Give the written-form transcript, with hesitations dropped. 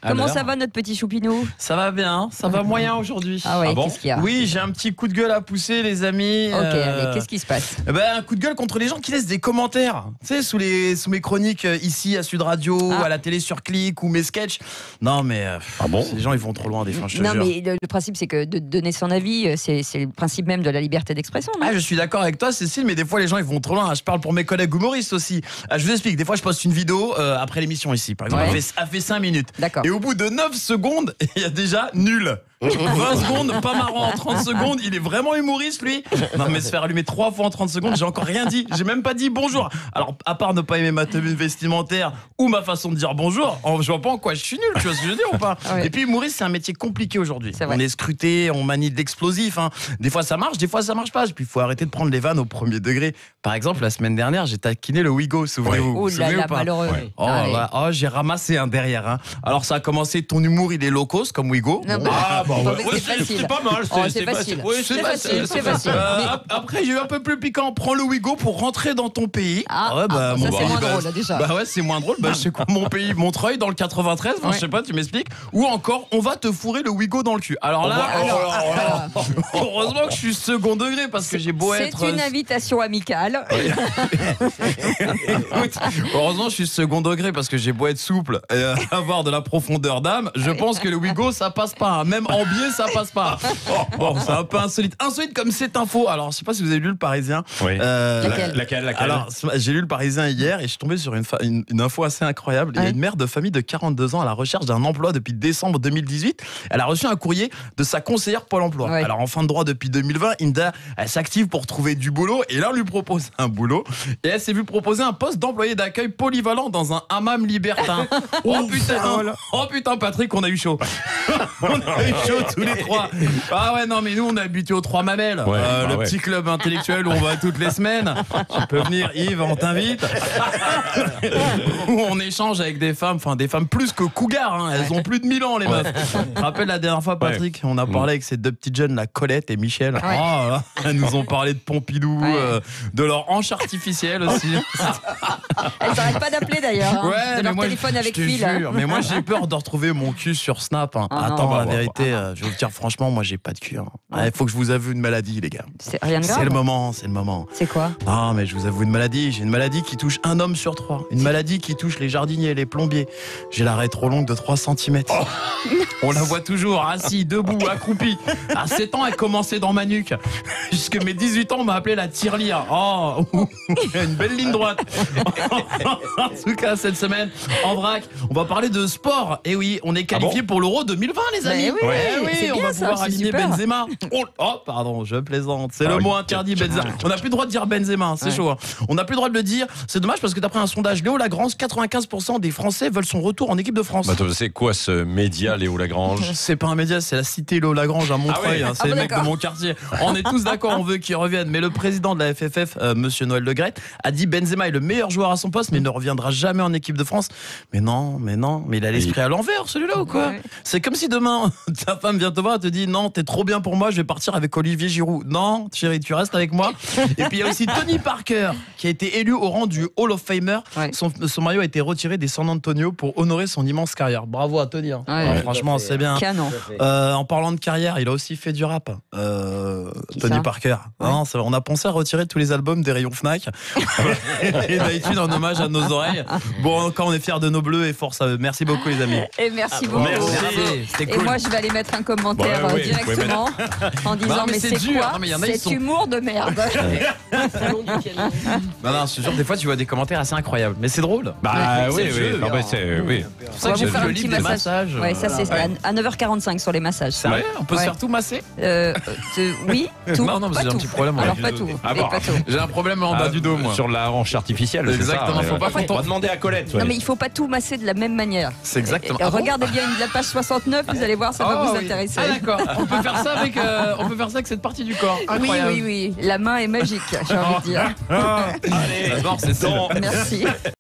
Comment ça va notre petit choupinou? Ça va bien, ça va moyen aujourd'hui. Ah ouais, qu'est-ce qu'il y a? Oui, j'ai un petit coup de gueule à pousser, les amis. Ok, allez, qu'est-ce qui se passe? Un coup de gueule contre les gens qui laissent des commentaires. Tu sais, sous mes chroniques ici à Sud Radio, à la télé sur Click ou mes sketchs. Non mais les gens ils vont trop loin des fins, je te Non jure. mais le principe c'est que de donner son avis, c'est le principe même de la liberté d'expression. Ah, je suis d'accord avec toi, Cécile, mais des fois les gens ils vont trop loin. Je parle pour mes collègues humoristes aussi. Je vous explique, des fois je poste une vidéo après l'émission ici, par exemple, elle fait 5 minutes. D'accord. Et au bout de 9 secondes, il y a déjà nul. 20 secondes, pas marrant. 30 secondes, il est vraiment humoriste lui. Non mais se faire allumer 3 fois en 30 secondes, j'ai encore rien dit. J'ai même pas dit bonjour. Alors à part ne pas aimer ma tenue vestimentaire ou ma façon de dire bonjour, je vois pas en quoi je suis nul, tu vois ce que je veux dire ou pas? Et puis humoriste c'est un métier compliqué aujourd'hui. On est scruté, on manie de l'explosif. Des fois ça marche, des fois ça marche pas. Puis il faut arrêter de prendre les vannes au premier degré. Par exemple la semaine dernière j'ai taquiné le Wigo, souvenez-vous. Oh là là, malheureux. J'ai ramassé un derrière. Alors ça a commencé, ton humour il est low cost comme Wigo. C'est pas mal. C'est facile. Oui, c'est facile. Après j'ai eu un peu plus piquant. Prends le Wigo pour rentrer dans ton pays. Ça c'est moins drôle là, déjà. Bah ouais, c'est moins drôle. Je sais quoi, mon pays, Montreuil dans le 93. Je sais pas, tu m'expliques. Ou encore, on va te fourrer le Wigo dans le cul. Alors là, heureusement que je suis second degré parce que j'ai beau être. C'est une invitation amicale. Heureusement, je suis second degré parce que j'ai beau être souple et avoir de la profondeur d'âme. Je pense que le Wigo ça passe pas. Même en biais, ça passe pas. Bon, c'est un peu insolite. Insolite comme cette info. Alors, je sais pas si vous avez lu Le Parisien. Oui. Laquelle Alors, j'ai lu Le Parisien hier et je suis tombé sur une info assez incroyable. Il y a une mère de famille de 42 ans à la recherche d'un emploi depuis décembre 2018. Elle a reçu un courrier de sa conseillère Pôle emploi. Alors, en fin de droit depuis 2020, Inda, elle s'active pour trouver du boulot et là, on lui propose un boulot. Et elle s'est vue proposer un poste d'employé d'accueil polyvalent dans un hammam libertin. Oh putain, Patrick, on a eu chaud. On a eu chaud tous les trois. Ah ouais, non, mais nous, on est habitués aux 3 mamelles. Petit club intellectuel où on va toutes les semaines. Tu peux venir, Yves, on t'invite. Où on échange avec des femmes plus que cougars. Elles ont plus de 1000 ans, les meufs. Je te rappelle la dernière fois, Patrick, on a parlé avec ces 2 petites jeunes, la Colette et Michel. Elles nous ont parlé de Pompidou, de leur hanche artificielle aussi. Elles n'arrêtent pas d'appeler d'ailleurs. De leur téléphone avec fil. Mais moi, j'ai peur de retrouver mon cul sur Snap. Attends, la vérité, je vais vous dire franchement, moi, j'ai pas de cul. Il faut que je vous avoue une maladie, les gars. C'est rien de grave. C'est le moment. C'est quoi? Ah, mais je vous avoue une maladie. J'ai une maladie qui touche un homme sur 3. Une maladie qui touche les jardiniers, les plombiers. J'ai l'arrêt trop longue de 3 cm. On la voit toujours, assis, debout, accroupi. À 7 ans, elle commençait dans ma nuque. Jusque mes 18 ans, on m'a appelé la tirelire. Une belle ligne droite. En tout cas, cette semaine, en vrac, on va parler de sport. Et oui, on est qualifié pour l'Euro 2020, les amis. On va pouvoir aligner Benzema. Pardon, je plaisante. C'est le mot interdit, Benzema. On n'a plus le droit de dire Benzema, c'est chaud. On n'a plus le droit de le dire. C'est dommage parce que d'après un sondage Léo Lagrange, 95% des Français veulent son retour en équipe de France. C'est quoi ce média, Léo Lagrange? C'est pas un média, c'est la cité Léo Lagrange à Montreuil. C'est le mec de mon quartier. On est tous d'accord, on veut qu'il revienne. Mais le président de la FFF, monsieur Noël Le Graët, a dit Benzema est le meilleur joueur à son poste, mais il ne reviendra jamais en équipe de France. Mais non, mais il a l'esprit à l'envers, celui-là, ou quoi? C'est comme si demain, ta femme vient te voir et te dit non, t'es trop bien pour moi, je vais partir avec Olivier Giroud. Non, chérie, tu restes avec moi. Et puis il y a aussi Tony Parker, qui a été élu au rang du Hall of Famer. Son maillot a été retiré des San Antonio pour honorer son immense carrière. Bravo à Tony. Franchement, c'est bien. Canon. En parlant de carrière, il a aussi fait du rap. Tony Parker. Non, on a pensé à retirer tous les albums des rayons Fnac et d'iTunes en hommage à nos oreilles. Bon, encore on est fiers de nos bleus et force à eux. Merci beaucoup, les amis. Et merci beaucoup. C'était cool. Et moi, je vais aller mettre un commentaire directement en disant mais c'est quoi cet humour de merde? Non, je te jure, des fois tu vois des commentaires assez incroyables, mais c'est drôle. C'est pour ça que j'ai fait le livre des massages. Ouais, ça c'est à 9h45 sur les massages. Sérieux? On peut se faire tout masser? Oui, tout. Non, j'ai un petit problème. Alors pas tout. J'ai un problème en bas du dos, moi. Sur la hanche artificielle. Exactement. Faut pas demander à Colette. Non, mais il faut pas tout masser de la même manière. C'est exactement. Regardez bien la page 69, vous allez voir, ça va vous intéresser. Ah d'accord. On peut faire ça avec cette partie du corps. Incroyable. Oui. La main est magique, j'ai envie de dire. Allez, d'abord c'est ça. Merci.